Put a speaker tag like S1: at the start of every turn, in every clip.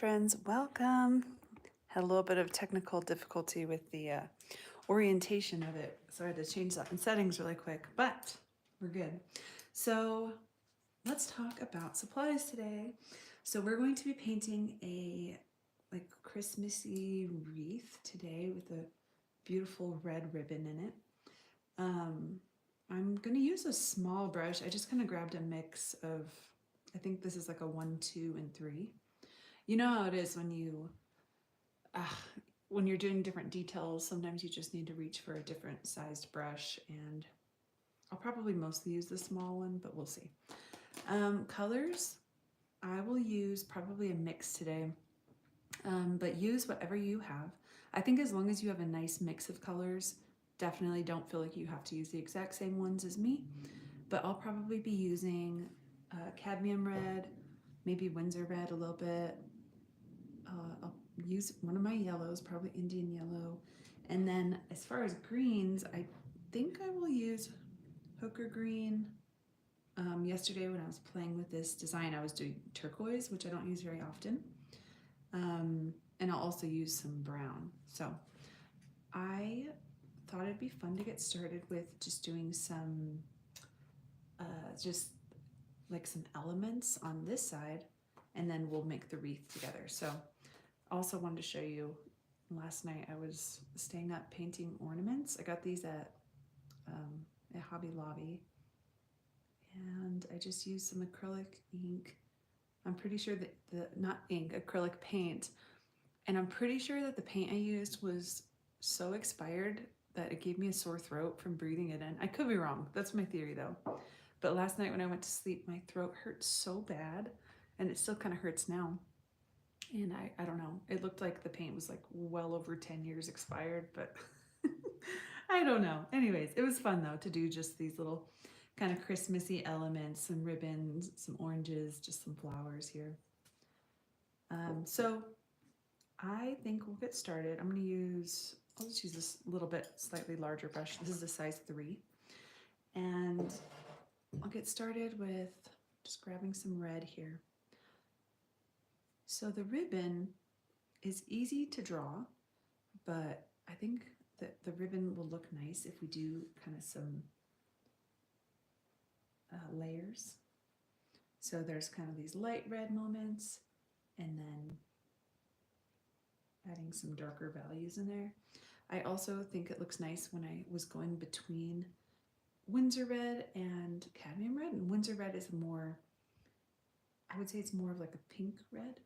S1: friends, welcome. Had a little bit of technical difficulty with the orientation of it, so I had to change that in settings really quick, but we're good. So let's talk about supplies today. So we're going to be painting a like Christmassy wreath today with a beautiful red ribbon in it. I'm going to use a small brush. I just kind of grabbed a mix of, I think this is like a 1, 2, and 3. You know how it is when you're doing different details, sometimes you just need to reach for a different sized brush, and I'll probably mostly use the small one, but we'll see. Colors, I will use probably a mix today, but use whatever you have. I think as long as you have a nice mix of colors, definitely don't feel like you have to use the exact same ones as me, but I'll probably be using cadmium red, maybe Windsor red a little bit. I'll use one of my yellows, probably Indian yellow. And then as far as greens, I think I will use hooker green. Yesterday when I was playing with this design, I was doing turquoise, which I don't use very often. And I'll also use some brown. So I thought it'd be fun to get started with just doing some, just like some elements on this side, and then we'll make the wreath together. So also wanted to show you, last night I was staying up painting ornaments. I got these at Hobby Lobby, and I just used some acrylic ink. I'm pretty sure that not ink, acrylic paint, and I'm pretty sure that the paint I used was so expired that it gave me a sore throat from breathing it in. I could be wrong. That's my theory though. But last night when I went to sleep, my throat hurt so bad, and it still kind of hurts now. And I don't know, it looked like the paint was like well over 10 years expired, but I don't know. Anyways, it was fun though to do just these little kind of Christmassy elements, some ribbons, some oranges, just some flowers here. So I think we'll get started. I'll just use this little bit slightly larger brush. This is a size 3. And I'll get started with just grabbing some red here. So the ribbon is easy to draw, but I think that the ribbon will look nice if we do kind of some layers. So there's kind of these light red moments, and then adding some darker values in there. I also think it looks nice when I was going between Windsor red and cadmium red, and Windsor red is more, I would say it's more of like a pink red,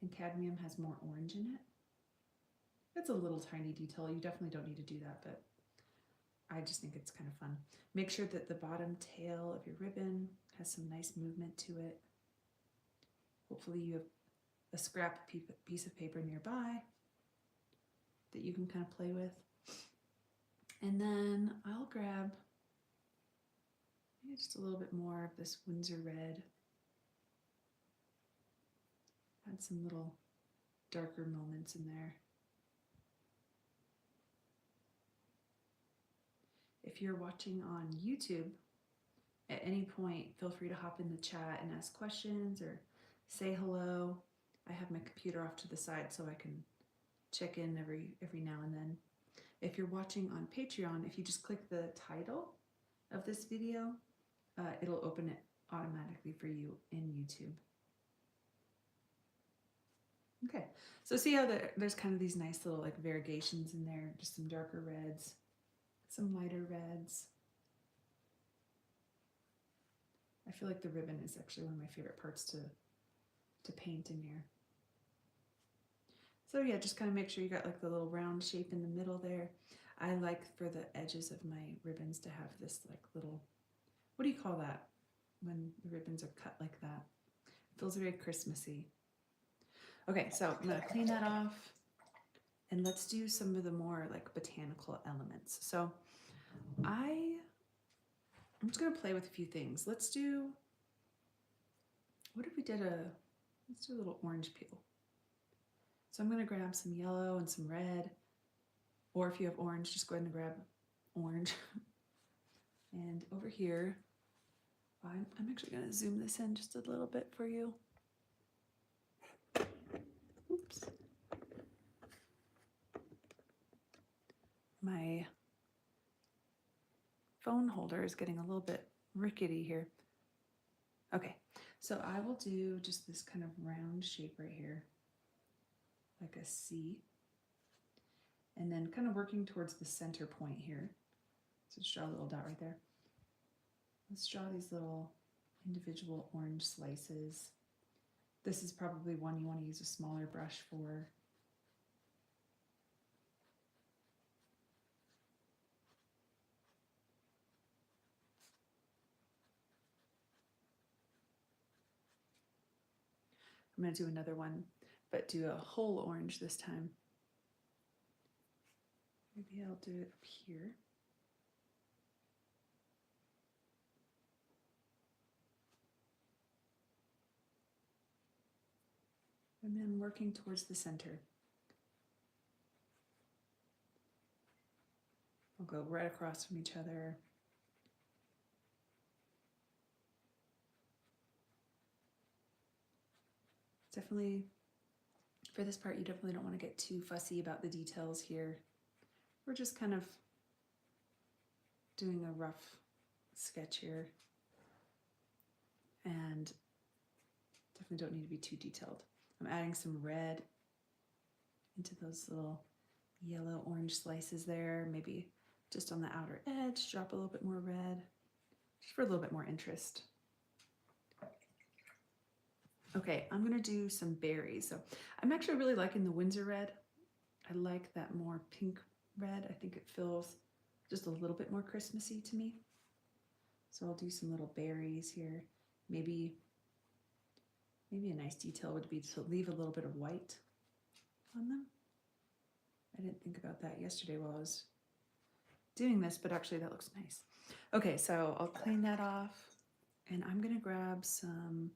S1: and cadmium has more orange in it. It's a little tiny detail. You definitely don't need to do that, but I just think it's kind of fun. Make sure that the bottom tail of your ribbon has some nice movement to it. Hopefully you have a scrap piece of paper nearby that you can kind of play with. And then I'll grab maybe just a little bit more of this Windsor red. Add some little darker moments in there. If you're watching on YouTube, at any point, feel free to hop in the chat and ask questions or say hello. I have my computer off to the side so I can check in every now and then. If you're watching on Patreon, if you just click the title of this video, it'll open it automatically for you in YouTube. Okay, so see how there's kind of these nice little like variegations in there, just some darker reds, some lighter reds. I feel like the ribbon is actually one of my favorite parts to paint in here. So yeah, just kind of make sure you got like the little round shape in the middle there. I like for the edges of my ribbons to have this like little, what do you call that when the ribbons are cut like that? It feels very Christmassy. Okay, so I'm gonna clean that off, and let's do some of the more like botanical elements. So I'm just gonna play with a few things. Let's do, what if we did let's do a little orange peel. So I'm gonna grab some yellow and some red, or if you have orange, just go ahead and grab orange. And over here, I'm actually gonna zoom this in just a little bit for you. phone holder is getting a little bit rickety here. Okay, so I will do just this kind of round shape right here, like a C, and then kind of working towards the center point here. So just draw a little dot right there. Let's draw these little individual orange slices. This is probably one you want to use a smaller brush for. I'm going to do another one, but do a whole orange this time. Maybe I'll do it up here. And then working towards the center. I'll go right across from each other. Definitely, for this part, you definitely don't want to get too fussy about the details here. We're just kind of doing a rough sketch here. And definitely don't need to be too detailed. I'm adding some red into those little yellow orange slices there, maybe just on the outer edge, drop a little bit more red, just for a little bit more interest. Okay, I'm gonna do some berries. So I'm actually really liking the Windsor red. I like that more pink red. I think it feels just a little bit more Christmassy to me. So I'll do some little berries here. Maybe a nice detail would be to leave a little bit of white on them. I didn't think about that yesterday while I was doing this, but actually that looks nice. Okay, so I'll clean that off, and I'm gonna grab some,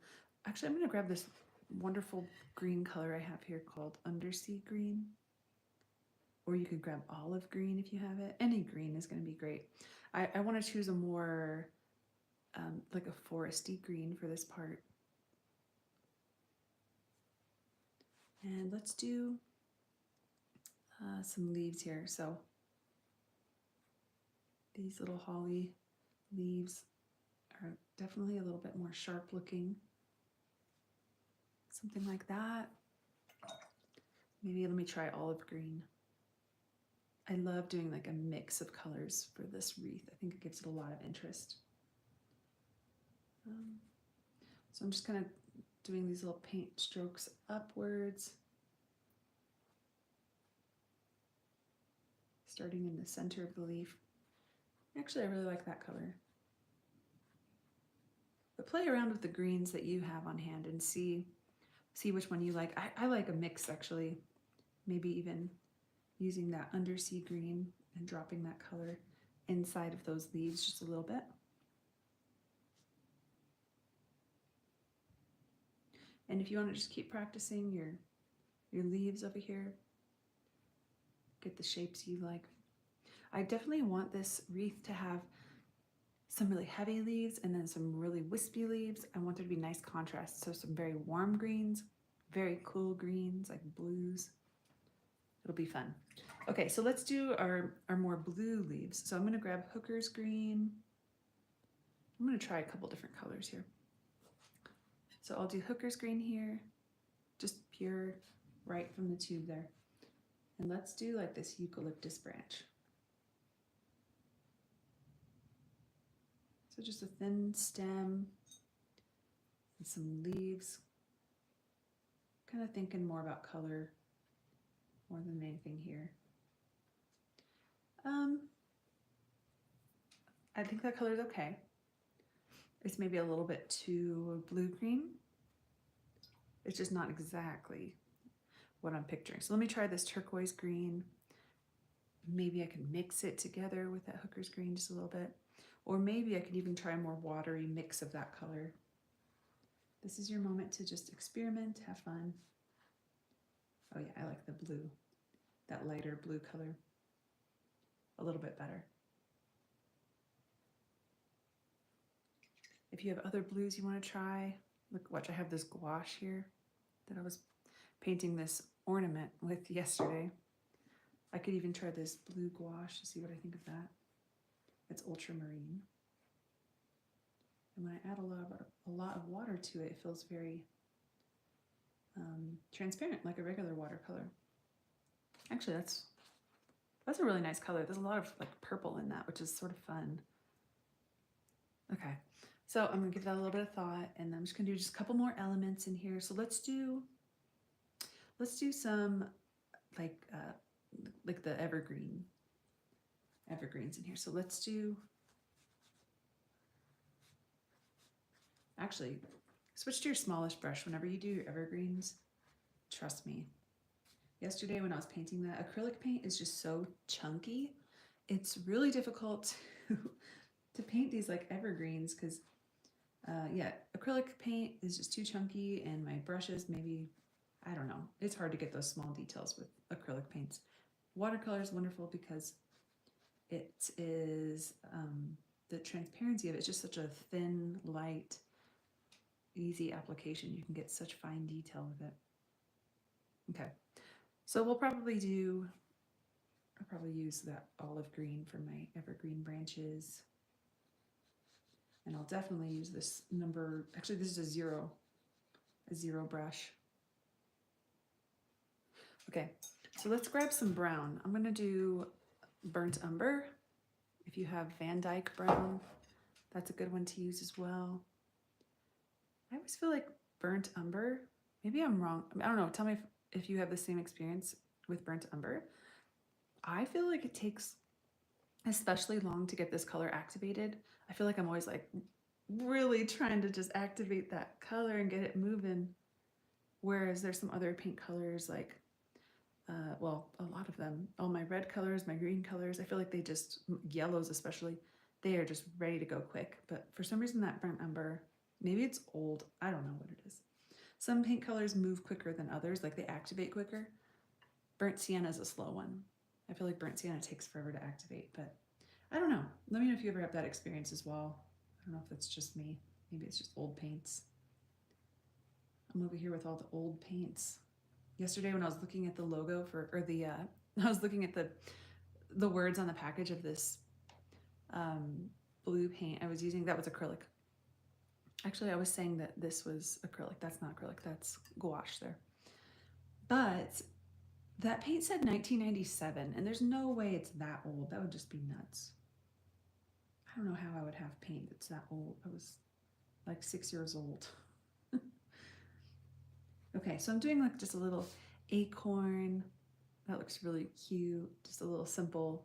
S1: actually I'm gonna grab this wonderful green color I have here called Undersea green, or you could grab olive green if you have it. Any green is gonna be great. I wanna choose a more like a foresty green for this part. And let's do some leaves here. So these little holly leaves are definitely a little bit more sharp looking. Something like that. Maybe let me try olive green. I love doing like a mix of colors for this wreath. I think it gives it a lot of interest. So I'm just kind of doing these little paint strokes upwards, starting in the center of the leaf. Actually, I really like that color. But play around with the greens that you have on hand and see which one you like. I like a mix, actually. Maybe even using that undersea green and dropping that color inside of those leaves just a little bit. And if you want to just keep practicing your leaves over here, get the shapes you like. I definitely want this wreath to have some really heavy leaves and then some really wispy leaves. I want there to be nice contrast. So some very warm greens, very cool greens like blues. It'll be fun. Okay, so let's do our more blue leaves. So I'm gonna grab Hooker's green. I'm gonna try a couple different colors here. So I'll do Hooker's green here, just pure, right from the tube there. And let's do like this eucalyptus branch. So just a thin stem and some leaves. Kind of thinking more about color more than anything here. I think that color is okay. It's maybe a little bit too blue-green. It's just not exactly what I'm picturing. So let me try this turquoise green. Maybe I can mix it together with that Hooker's green just a little bit. Or maybe I could even try a more watery mix of that color. This is your moment to just experiment, have fun. Oh yeah, I like the blue, that lighter blue color a little bit better. If you have other blues you want to try, look, watch, I have this gouache here that I was painting this ornament with yesterday. I could even try this blue gouache to see what I think of that. It's ultramarine. And when I add a lot of water to it, it feels very transparent, like a regular watercolor. Actually, that's a really nice color. There's a lot of like purple in that, which is sort of fun. Okay, so I'm gonna give that a little bit of thought, and I'm just gonna do just a couple more elements in here. So let's do some like the evergreens in here. So let's do, actually, switch to your smallest brush whenever you do your evergreens. Trust me. Yesterday when I was painting that, acrylic paint is just so chunky. It's really difficult to paint these like evergreens because yeah, acrylic paint is just too chunky, and my brushes maybe, I don't know. It's hard to get those small details with acrylic paints. Watercolor is wonderful because it is, the transparency of it is just such a thin, light, easy application. You can get such fine detail with it. Okay, so I'll probably use that olive green for my evergreen branches. And I'll definitely use this number, actually this is a zero brush. Okay, so let's grab some brown. I'm gonna do burnt umber. If you have Van Dyke brown, that's a good one to use as well. I always feel like burnt umber, maybe I'm wrong. I don't know, tell me if you have the same experience with burnt umber. I feel like it takes especially long to get this color activated. I feel like I'm always like really trying to just activate that color and get it moving. Whereas there's some other paint colors like, well, a lot of them, all my red colors, my green colors, I feel like they just, yellows especially, they are just ready to go quick. But for some reason that burnt umber, maybe it's old, I don't know what it is. Some paint colors move quicker than others, like they activate quicker. Burnt sienna is a slow one. I feel like burnt sienna takes forever to activate, but I don't know. Let me know if you ever have that experience as well. I don't know if that's just me. Maybe it's just old paints. I'm over here with all the old paints. Yesterday when I was looking at the logo for, or the, I was looking at the words on the package of this blue paint I was using, that was acrylic. Actually, I was saying that this was acrylic. That's not acrylic, that's gouache there. But that paint said 1997, and there's no way it's that old. That would just be nuts. I don't know how I would have paint that's that old. I was like 6 years old. Okay, so I'm doing like just a little acorn. That looks really cute. Just a little simple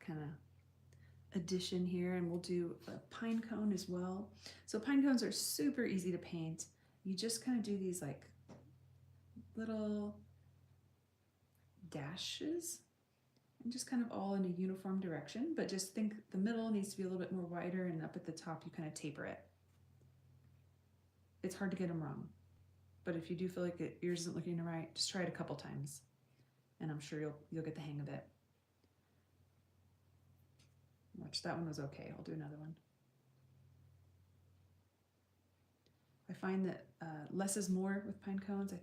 S1: kind of addition here, and we'll do a pine cone as well. So pine cones are super easy to paint. You just kind of do these like little dashes and just kind of all in a uniform direction, but just think the middle needs to be a little bit more wider, and up at the top you kind of taper it. It's hard to get them wrong, but if you do feel like yours isn't looking right, just try it a couple times and I'm sure you'll get the hang of it. Watch, that one was okay. I'll do another one. I find that less is more with pine cones. I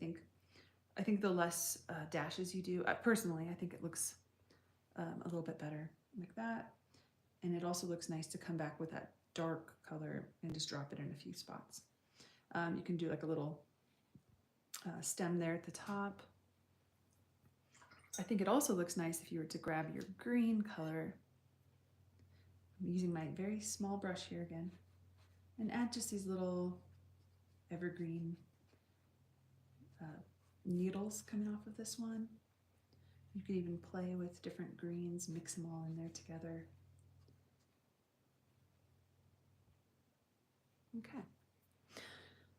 S1: think the less dashes you do, personally, I think it looks a little bit better like that. And it also looks nice to come back with that dark color and just drop it in a few spots. You can do like a little stem there at the top. I think it also looks nice if you were to grab your green color. I'm using my very small brush here again, and add just these little evergreen needles coming off of this one. You could even play with different greens, mix them all in there together. Okay.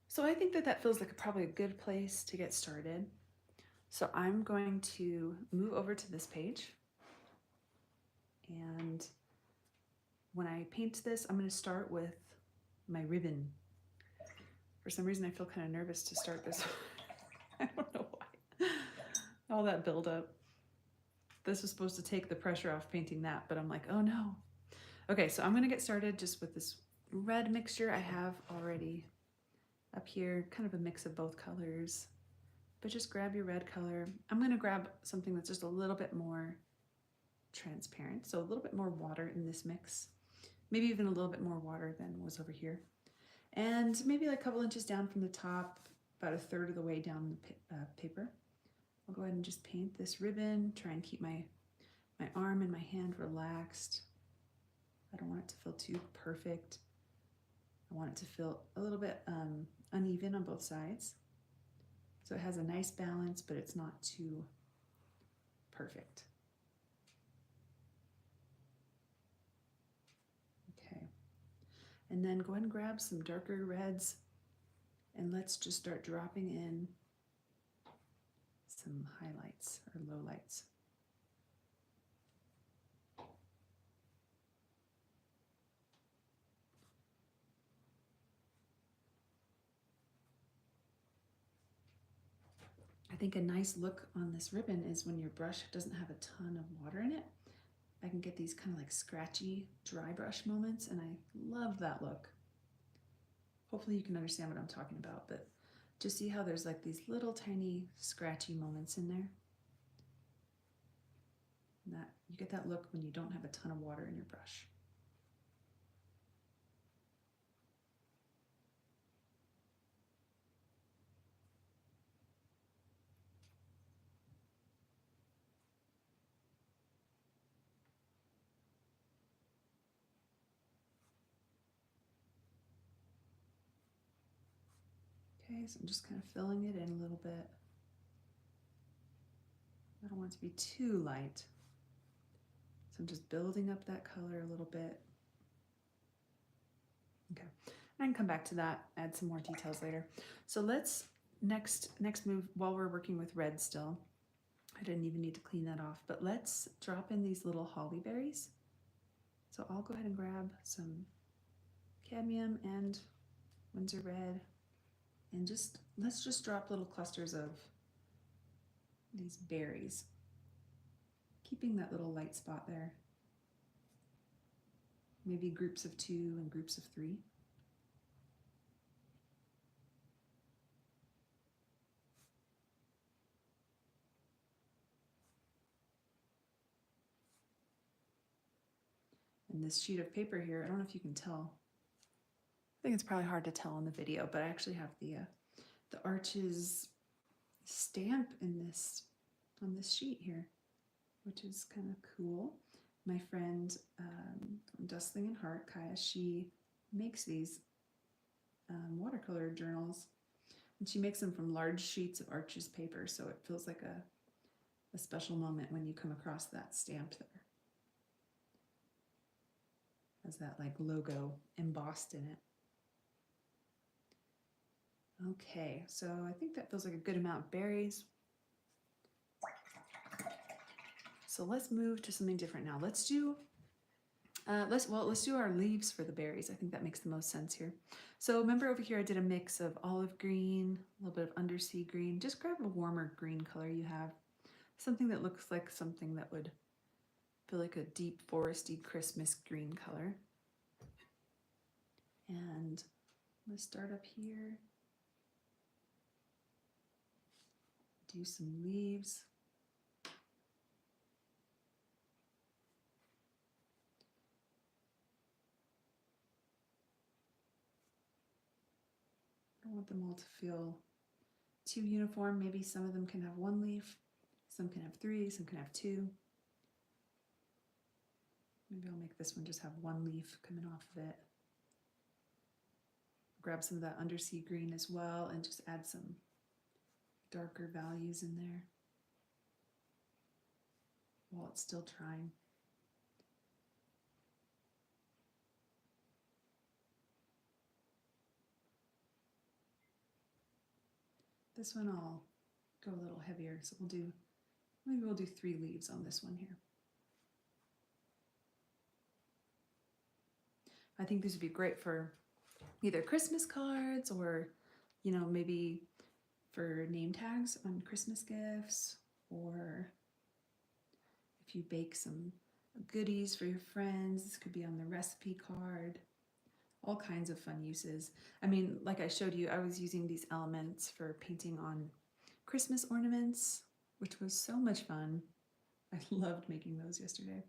S1: So I think that feels like probably a good place to get started. So I'm going to move over to this page, and when I paint this, I'm going to start with my ribbon. For some reason, I feel kind of nervous to start this. I don't know why. All that buildup. This was supposed to take the pressure off painting that, but I'm like, oh no. Okay, so I'm going to get started just with this red mixture I have already up here, kind of a mix of both colors. But just grab your red color. I'm going to grab something that's just a little bit more transparent. So a little bit more water in this mix, maybe even a little bit more water than was over here. And maybe like a couple inches down from the top, about a third of the way down the paper. I'll go ahead and just paint this ribbon, try and keep my arm and my hand relaxed. I don't want it to feel too perfect. I want it to feel a little bit uneven on both sides. So it has a nice balance, but it's not too perfect. Okay. And then go ahead and grab some darker reds and let's just start dropping in some highlights or lowlights. I think a nice look on this ribbon is when your brush doesn't have a ton of water in it. I can get these kind of like scratchy dry brush moments, and I love that look. Hopefully you can understand what I'm talking about, but just see how there's like these little tiny scratchy moments in there. And that you get that look when you don't have a ton of water in your brush. Okay, so I'm just kind of filling it in a little bit. I don't want it to be too light. So I'm just building up that color a little bit. Okay, I can come back to that, add some more details later. So let's next move while we're working with red still. I didn't even need to clean that off, but let's drop in these little holly berries. So I'll go ahead and grab some cadmium and Windsor red, and let's just drop little clusters of these berries, keeping that little light spot there. Maybe groups of 2 and groups of 3. And this sheet of paper here, I don't know if you can tell. I think it's probably hard to tell in the video, but I actually have the Arches stamp in this on this sheet here, which is kind of cool. My friend from Dustling and Heart, Kaya, she makes these watercolor journals, and she makes them from large sheets of Arches paper, so it feels like a special moment when you come across that stamp there. Has that like logo embossed in it. Okay, so I think that feels like a good amount of berries. So let's move to something different now. Let's do our leaves for the berries. I think that makes the most sense here. So remember over here I did a mix of olive green, a little bit of undersea green. Just grab a warmer green color you have. Something that looks like something that would feel like a deep foresty Christmas green color. And let's start up here. Do some leaves. I don't want them all to feel too uniform. Maybe some of them can have 1 leaf, some can have 3, some can have 2. Maybe I'll make this one just have 1 leaf coming off of it. Grab some of that undersea green as well and just add some darker values in there while it's still drying. This one I'll go a little heavier, so maybe we'll do 3 leaves on this one here. I think these would be great for either Christmas cards or, you know, maybe for name tags on Christmas gifts, or if you bake some goodies for your friends, this could be on the recipe card. All kinds of fun uses. I mean, like I showed you, I was using these elements for painting on Christmas ornaments, which was so much fun. I loved making those yesterday.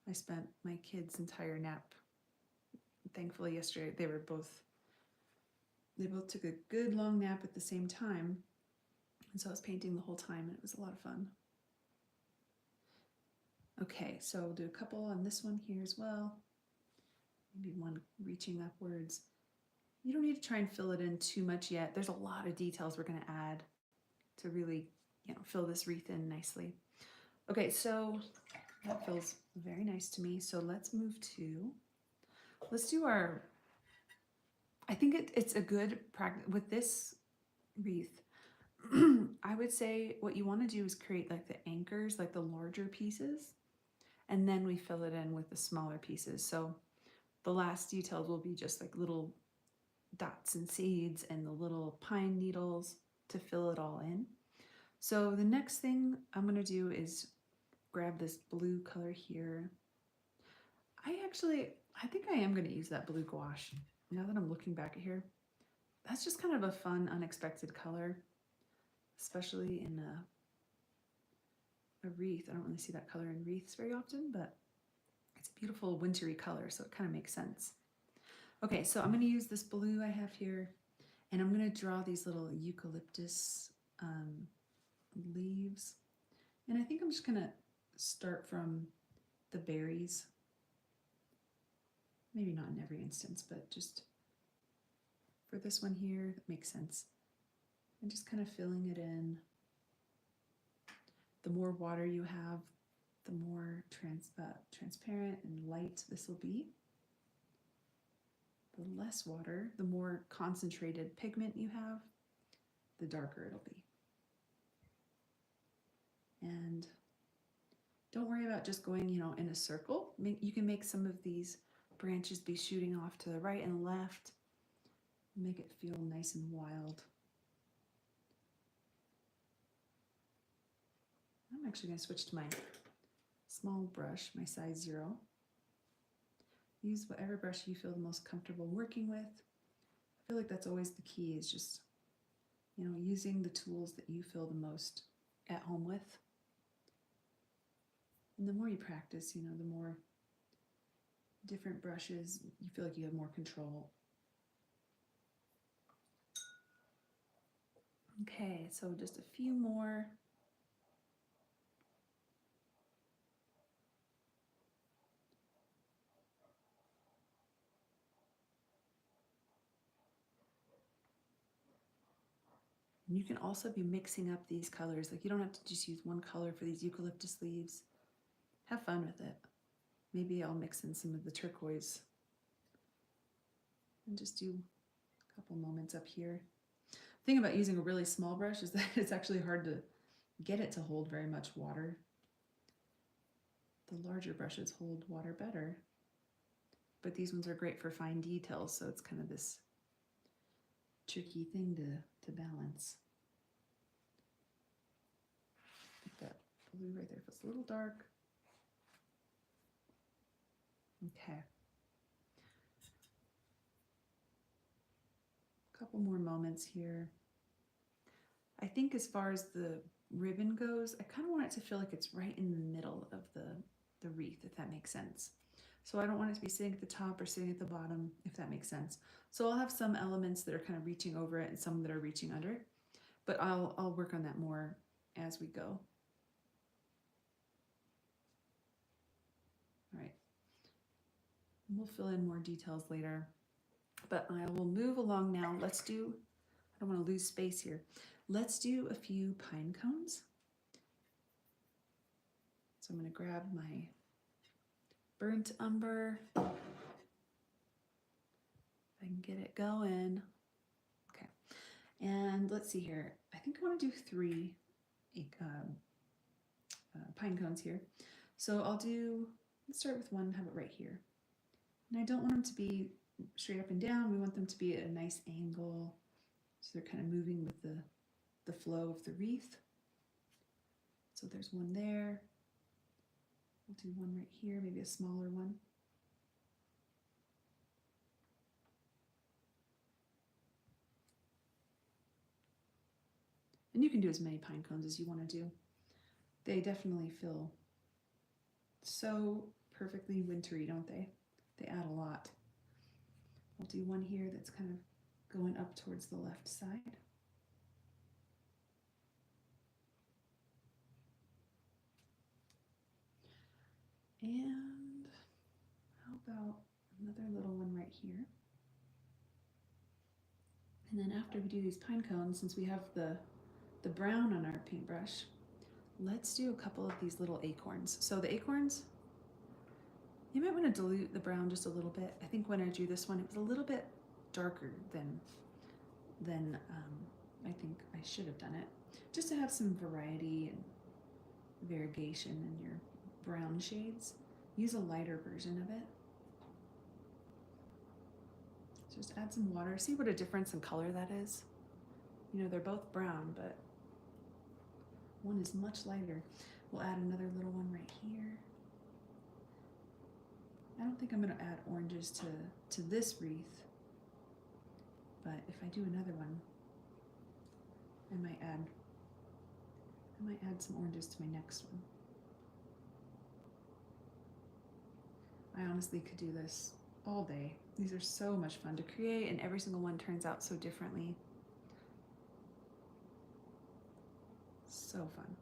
S1: I spent my kids' entire nap. Thankfully yesterday they both took a good long nap at the same time. And so I was painting the whole time and it was a lot of fun. Okay, so we'll do a couple on this one here as well. Maybe one reaching upwards. You don't need to try and fill it in too much yet. There's a lot of details we're going to add to really, fill this wreath in nicely. Okay, so that feels very nice to me. So let's do our, I think it's a good practice with this wreath. I would say what you want to do is create like the anchors, like the larger pieces, and then we fill it in with the smaller pieces. So the last details will be just like little dots and seeds and the little pine needles to fill it all in. So the next thing I'm going to do is grab this blue color here. I think I am going to use that blue gouache. Now that I'm looking back at here, that's just kind of a fun, unexpected color, especially in a wreath. I don't really see that color in wreaths very often, but it's a beautiful wintry color, so it kind of makes sense. Okay, so I'm going to use this blue I have here, and I'm going to draw these little eucalyptus leaves. And I think I'm just going to start from the berries. Maybe not in every instance, but just for this one here, that makes sense. And just kind of filling it in. The more water you have, the more transparent and light this will be. The less water, the more concentrated pigment you have, the darker it'll be. And don't worry about just going, in a circle. You can make some of these branches be shooting off to the right and left. Make it feel nice and wild. I'm actually going to switch to my small brush, my size 0. Use whatever brush you feel the most comfortable working with. I feel like that's always the key, is just, using the tools that you feel the most at home with. And the more you practice, the more different brushes, you feel like you have more control. Okay, so just a few more. And you can also be mixing up these colors. Like, you don't have to just use one color for these eucalyptus leaves. Have fun with it. Maybe I'll mix in some of the turquoise and just do a couple moments up here. The thing about using a really small brush is that it's actually hard to get it to hold very much water. The larger brushes hold water better, but these ones are great for fine details, so it's kind of this tricky thing to balance. I think that blue right there feels a little dark. Okay. A couple more moments here. I think as far as the ribbon goes, I kind of want it to feel like it's right in the middle of the wreath, if that makes sense. So I don't want it to be sitting at the top or sitting at the bottom, if that makes sense. So I'll have some elements that are kind of reaching over it and some that are reaching under, but I'll work on that more as we go. All right. We'll fill in more details later, but I will move along now. I don't want to lose space here. Let's do a few pine cones. So I'm going to grab my burnt umber. If I can get it going. Okay. And let's see here. I think I want to do 3 pine cones here. So let's start with one, have it right here. And I don't want them to be straight up and down. We want them to be at a nice angle. So they're kind of moving with the flow of the wreath. So there's one there. We'll do one right here, maybe a smaller one. And you can do as many pine cones as you want to do. They definitely feel so perfectly wintry, don't they? They add a lot. I'll do one here that's kind of going up towards the left side. And how about another little one right here? And then after we do these pine cones, since we have the brown on our paintbrush, let's do a couple of these little acorns. So the acorns, you might want to dilute the brown just a little bit. I think when I drew this one, it was a little bit darker than I think I should have done it, just to have some variety and variegation in your brown shades. Use a lighter version of it. So just add some water. See what a difference in color that is? You know, they're both brown, but one is much lighter. We'll add another little one right here. I don't think I'm going to add oranges to this wreath, but if I do another one, I might add some oranges to my next one. I honestly could do this all day. These are so much fun to create, and every single one turns out so differently. So fun.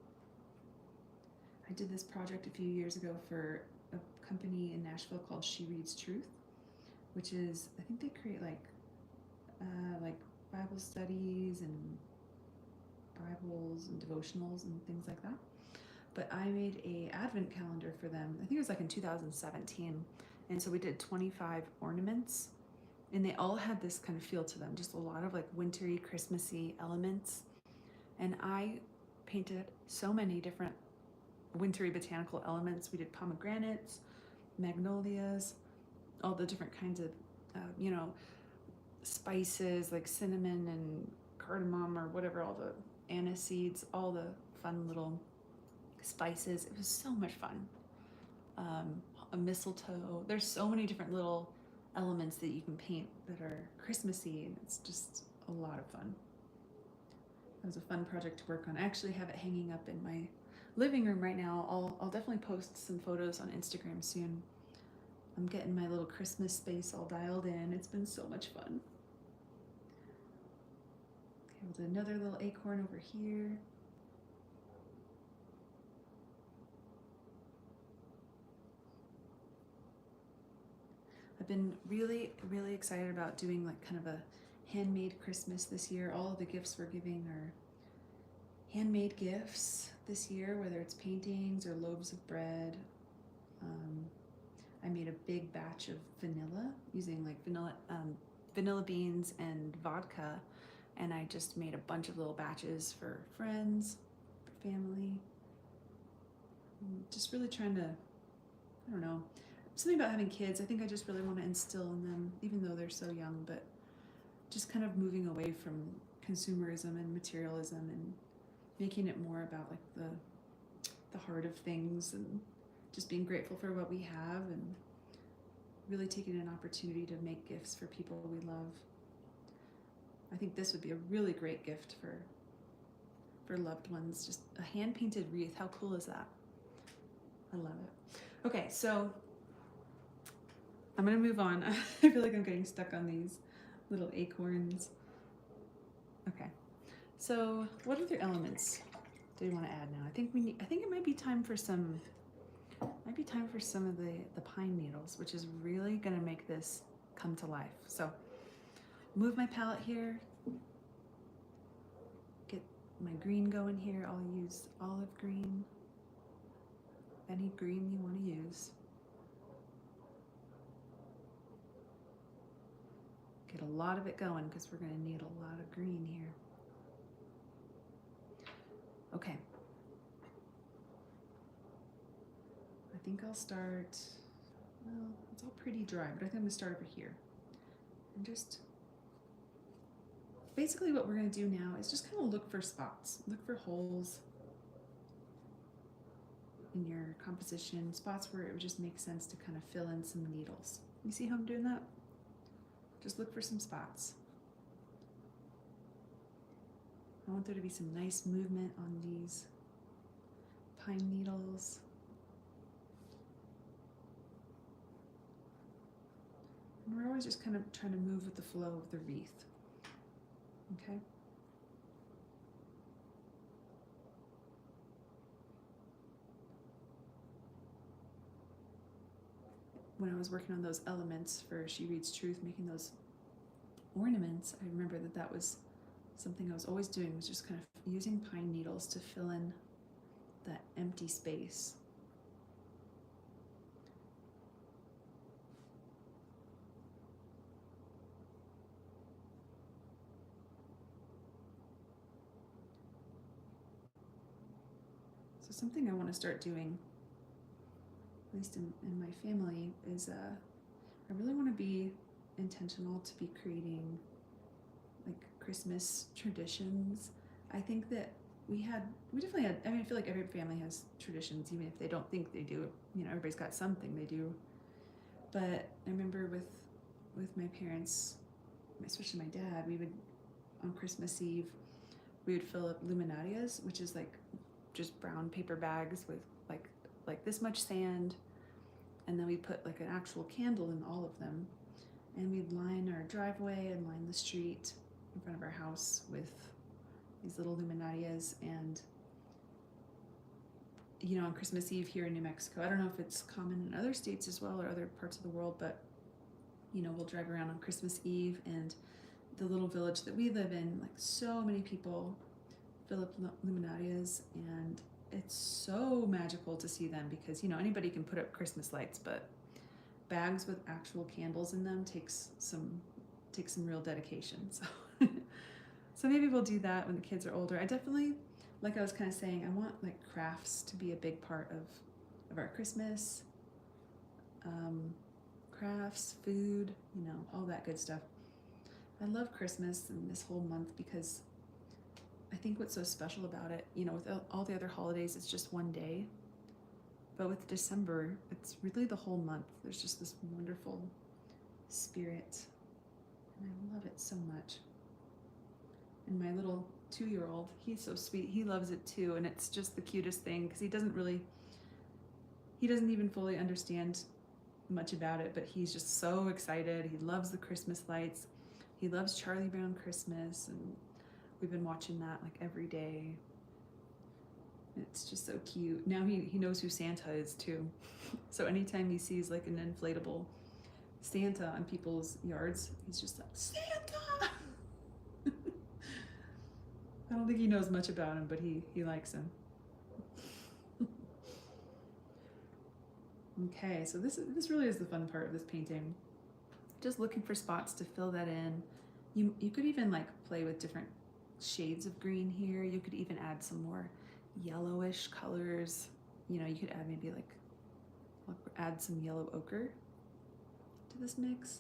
S1: I did this project a few years ago for a company in Nashville called She Reads Truth, which is, I think they create like Bible studies and Bibles and devotionals and things like that. But I made a advent calendar for them. I think it was like in 2017. And so we did 25 ornaments, and they all had this kind of feel to them, just a lot of like wintry, Christmassy elements. And I painted so many different wintry botanical elements. We did pomegranates, magnolias, all the different kinds of, spices like cinnamon and cardamom or whatever, all the anise seeds, all the fun little spices. It was so much fun. A mistletoe. There's so many different little elements that you can paint that are Christmassy, and it's just a lot of fun. It was a fun project to work on. I actually have it hanging up in my living room right now. I'll definitely post some photos on Instagram soon. I'm getting my little Christmas space all dialed in. It's been so much fun. Okay, we'll do another little acorn over here. I've been really, really excited about doing like kind of a handmade Christmas this year. All of the gifts we're giving are handmade gifts this year, whether it's paintings or loaves of bread. I made a big batch of vanilla using like vanilla beans and vodka, and I just made a bunch of little batches for friends, for family. Just really trying to, I don't know, something about having kids. I think I just really want to instill in them, even though they're so young, but just kind of moving away from consumerism and materialism and making it more about like the heart of things and just being grateful for what we have and really taking an opportunity to make gifts for people we love. I think this would be a really great gift for loved ones. Just a hand-painted wreath. How cool is that? I love it. Okay, so I'm gonna move on. I feel like I'm getting stuck on these little acorns. Okay, so what other elements do we want to add now? I think it might be time for some of the pine needles, which is really gonna make this come to life. So move my palette here, get my green going here. I'll use olive green, any green you want to use. Get a lot of it going because we're going to need a lot of green here. Okay. I think I'll start, well, it's all pretty dry, but I think I'm going to start over here. And just, basically what we're going to do now is just kind of look for spots, look for holes in your composition, spots where it would just make sense to kind of fill in some needles. You see how I'm doing that? Just look for some spots. I want there to be some nice movement on these pine needles. And we're always just kind of trying to move with the flow of the wreath. Okay. When I was working on those elements for She Reads Truth, making those ornaments, I remember that that was something I was always doing, was just kind of using pine needles to fill in that empty space. So something I want to start doing, at least in my family, is I really want to be intentional to be creating like Christmas traditions. I think that we definitely had, I mean, I feel like every family has traditions, even if they don't think they do. You know, everybody's got something they do. But I remember with my parents, especially my dad, we would, on Christmas Eve, we would fill up luminarias, which is like just brown paper bags with like this much sand, and then we put like an actual candle in all of them, and we'd line our driveway and line the street in front of our house with these little luminarias. And you know, on Christmas Eve here in New Mexico, I don't know if it's common in other states as well or other parts of the world, but you know, we'll drive around on Christmas Eve, and the little village that we live in, like so many people fill up luminarias, and it's so magical to see them, because you know, anybody can put up Christmas lights, but bags with actual candles in them takes some real dedication. So so maybe we'll do that when the kids are older. I definitely, like I was kind of saying, I want like crafts to be a big part of our Christmas. Crafts, food, you know, all that good stuff. I love Christmas and this whole month because I think what's so special about it, you know, with all the other holidays, it's just one day. But with December, it's really the whole month. There's just this wonderful spirit, and I love it so much. And my little 2-year-old, he's so sweet. He loves it too, and it's just the cutest thing, because he doesn't even fully understand much about it, but he's just so excited. He loves the Christmas lights. He loves Charlie Brown Christmas, and we've been watching that like every day. It's just so cute. Now he knows who Santa is too. So anytime he sees like an inflatable Santa on people's yards, he's just like, Santa! I don't think he knows much about him, but he likes him. Okay, so this really is the fun part of this painting. Just looking for spots to fill that in. You could even like play with different shades of green here. You could even add some more yellowish colors. You know, you could add maybe like add some yellow ochre to this mix.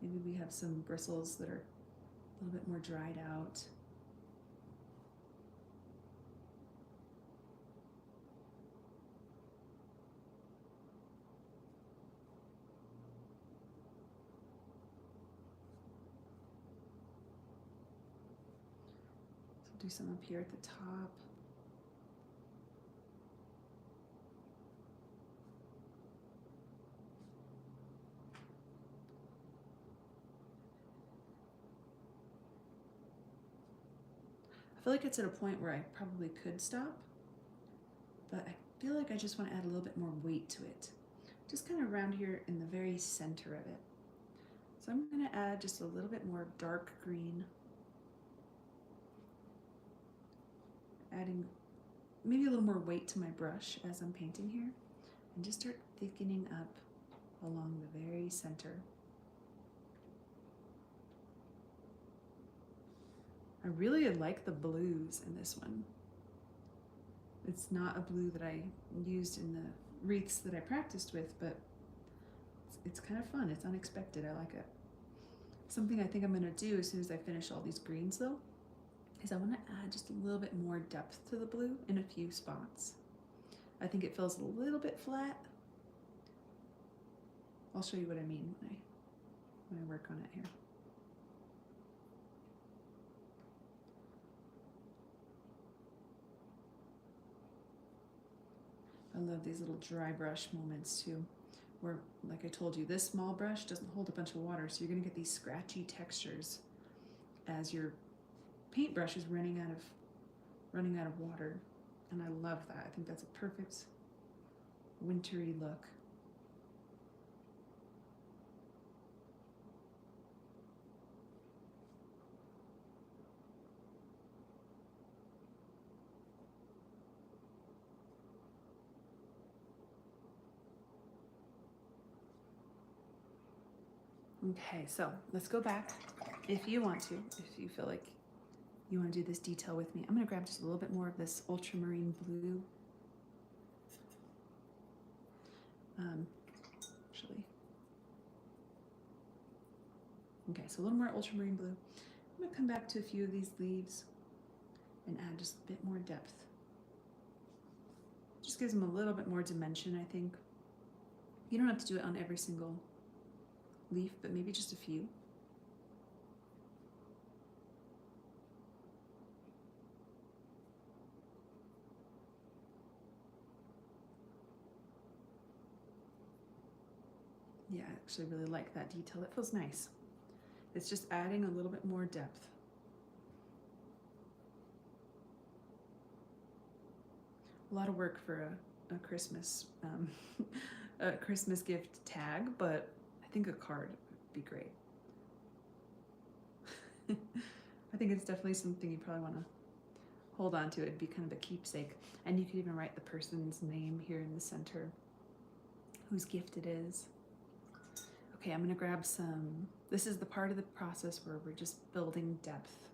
S1: Maybe we have some bristles that are a little bit more dried out. Do some up here at the top. I feel like it's at a point where I probably could stop, but I feel like I just want to add a little bit more weight to it. Just kind of around here in the very center of it. So I'm going to add just a little bit more dark green. Adding maybe a little more weight to my brush as I'm painting here, and just start thickening up along the very center. I really like the blues in this one. It's not a blue that I used in the wreaths that I practiced with, but it's kind of fun. It's unexpected. I like it. Something I think I'm going to do as soon as I finish all these greens though, is I want to add just a little bit more depth to the blue in a few spots. I think it feels a little bit flat. I'll show you what I mean when I work on it here. love these little dry brush moments too, where, like I told you, this small brush doesn't hold a bunch of water, so you're gonna get these scratchy textures as your paintbrush is running out of water. And I love that. I think that's a perfect wintry look. Okay, so let's go back. If you want to, if you feel like you want to do this detail with me, I'm going to grab just a little bit more of this ultramarine blue. Actually, okay, so a little more ultramarine blue. I'm going to come back to a few of these leaves and add just a bit more depth. Just gives them a little bit more dimension, I think. You don't have to do it on every single leaf, but maybe just a few. Yeah, I actually really like that detail. It feels nice. It's just adding a little bit more depth. A lot of work for a Christmas a Christmas gift tag, but I think a card would be great. I think it's definitely something you probably want to hold on to. It'd be kind of a keepsake, and you could even write the person's name here in the center, whose gift it is. Okay, I'm gonna grab some, this is the part of the process where we're just building depth.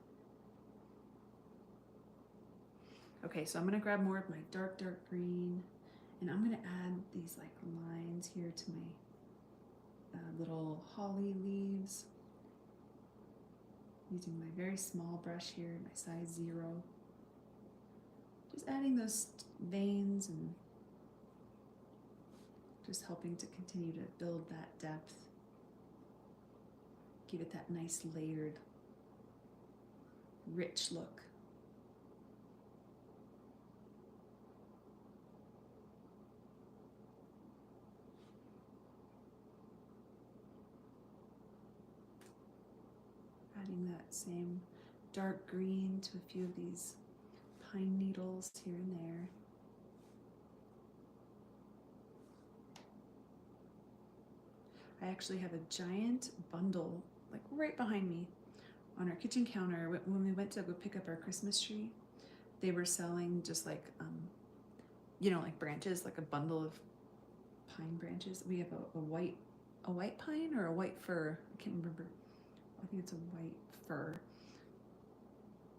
S1: Okay, so I'm gonna grab more of my dark green, and I'm gonna add these like lines here to my little holly leaves, using my very small brush here, my size 0. Just adding those veins and just helping to continue to build that depth. Give it that nice layered, rich look. Adding that same dark green to a few of these pine needles here and there. I actually have a giant bundle like right behind me on our kitchen counter. When we went to go pick up our Christmas tree, they were selling just like you know, like branches, like a bundle of pine branches. We have a white pine or a white fir. I can't remember. I think it's a white fir.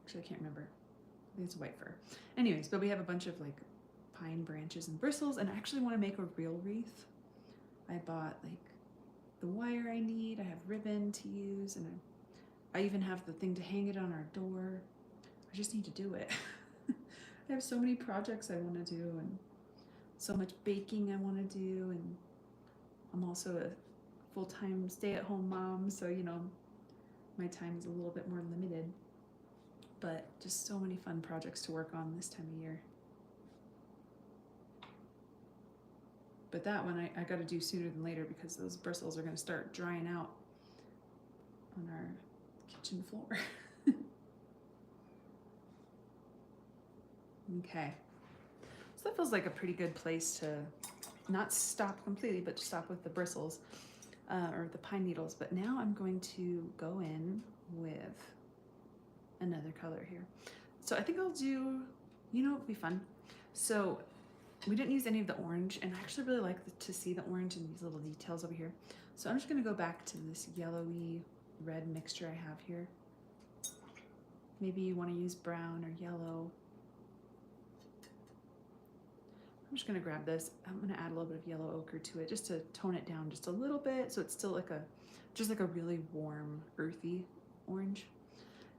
S1: Actually, I can't remember. I think it's a white fir. Anyways, but we have a bunch of like pine branches and bristles, and I actually want to make a real wreath. I bought like the wire I need. I have ribbon to use, and I even have the thing to hang it on our door. I just need to do it. I have so many projects I want to do, and so much baking I want to do, and I'm also a full-time stay-at-home mom, so you know, my time is a little bit more limited, but just so many fun projects to work on this time of year. But that one I got to do sooner than later, because those bristles are going to start drying out on our kitchen floor. Okay, so that feels like a pretty good place to not stop completely, but to stop with the bristles or the pine needles. But now I'm going to go in with another color here. So I think I'll do, you know, it'll be fun. So we didn't use any of the orange, and I actually really like to see the orange in these little details over here. So I'm just gonna go back to this yellowy red mixture I have here. Maybe you wanna use brown or yellow. I'm just gonna grab this. I'm gonna add a little bit of yellow ochre to it just to tone it down just a little bit, so it's still like just like a really warm, earthy orange.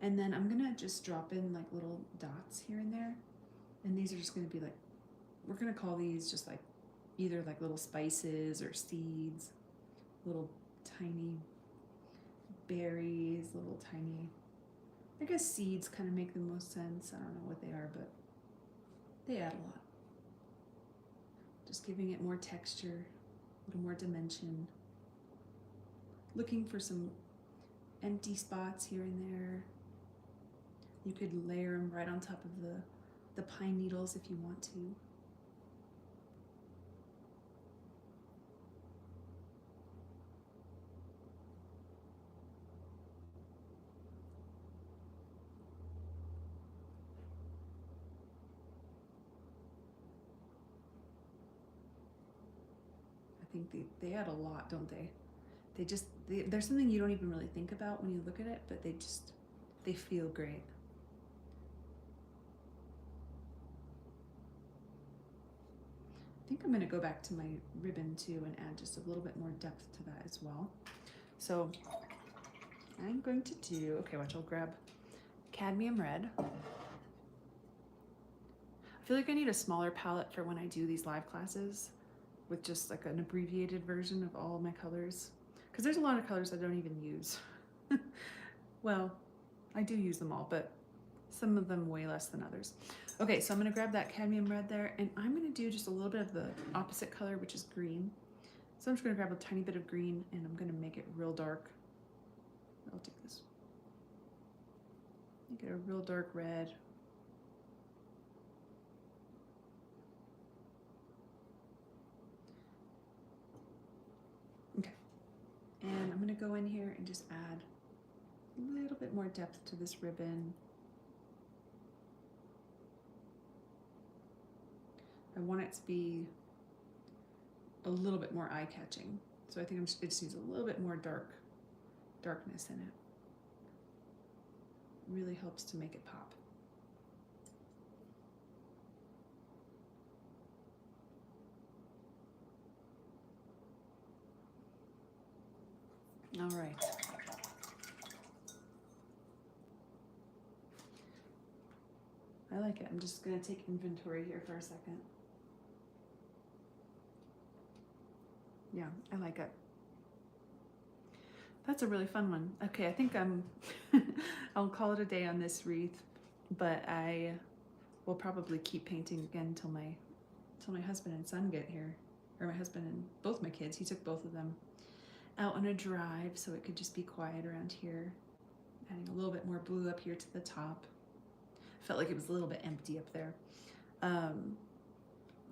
S1: And then I'm gonna just drop in like little dots here and there. And these are just gonna be like, we're gonna call these just like either like little spices or seeds, little tiny berries, little tiny, I guess seeds kind of make the most sense. I don't know what they are, but they add a lot. Just giving it more texture, a little more dimension. Looking for some empty spots here and there. You could layer them right on top of the pine needles if you want to. I think they add a lot, don't they? There's something you don't even really think about when you look at it, but they feel great. I think I'm gonna go back to my ribbon too and add just a little bit more depth to that as well. So I'm going to do, okay, watch, I'll grab cadmium red. I feel like I need a smaller palette for when I do these live classes with just like an abbreviated version of all of my colors. Because there's a lot of colors I don't even use. Well, I do use them all, but some of them way less than others. Okay, so I'm gonna grab that cadmium red there, and I'm gonna do just a little bit of the opposite color, which is green. So I'm just gonna grab a tiny bit of green, and I'm gonna make it real dark. I'll take this. Make it a real dark red. Okay, and I'm gonna go in here and just add a little bit more depth to this ribbon. I want it to be a little bit more eye-catching. So I think it just needs a little bit more darkness in it. Really helps to make it pop. All right. I like it. I'm just gonna take inventory here for a second. Yeah, I like it. That's a really fun one. Okay, I think I'll call it a day on this wreath, but I will probably keep painting again till my husband and son get here, or my husband and both my kids. He took both of them out on a drive, so it could just be quiet around here. Adding a little bit more blue up here to the top. Felt like it was a little bit empty up there.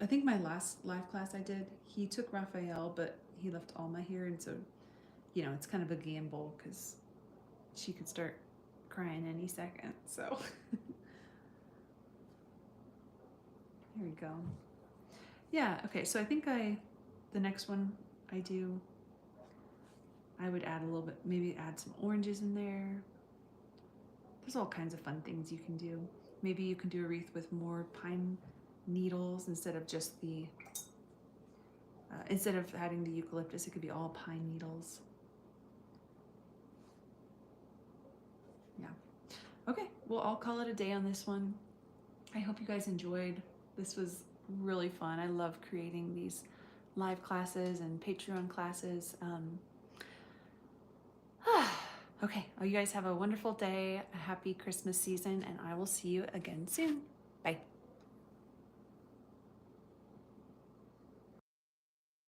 S1: I think my last live class I did, he took Raphael, but he left Alma here, and so, you know, it's kind of a gamble because she could start crying any second, so. There we go. Yeah, okay, so I think the next one I do, I would add a little bit, maybe add some oranges in there. There's all kinds of fun things you can do. Maybe you can do a wreath with more pine needles instead of just the, instead of adding the eucalyptus, it could be all pine needles. Yeah. Okay, well, I'll call it a day on this one. I hope you guys enjoyed. This was really fun. I love creating these live classes and Patreon classes. Okay, well, you guys have a wonderful day, a happy Christmas season, and I will see you again soon.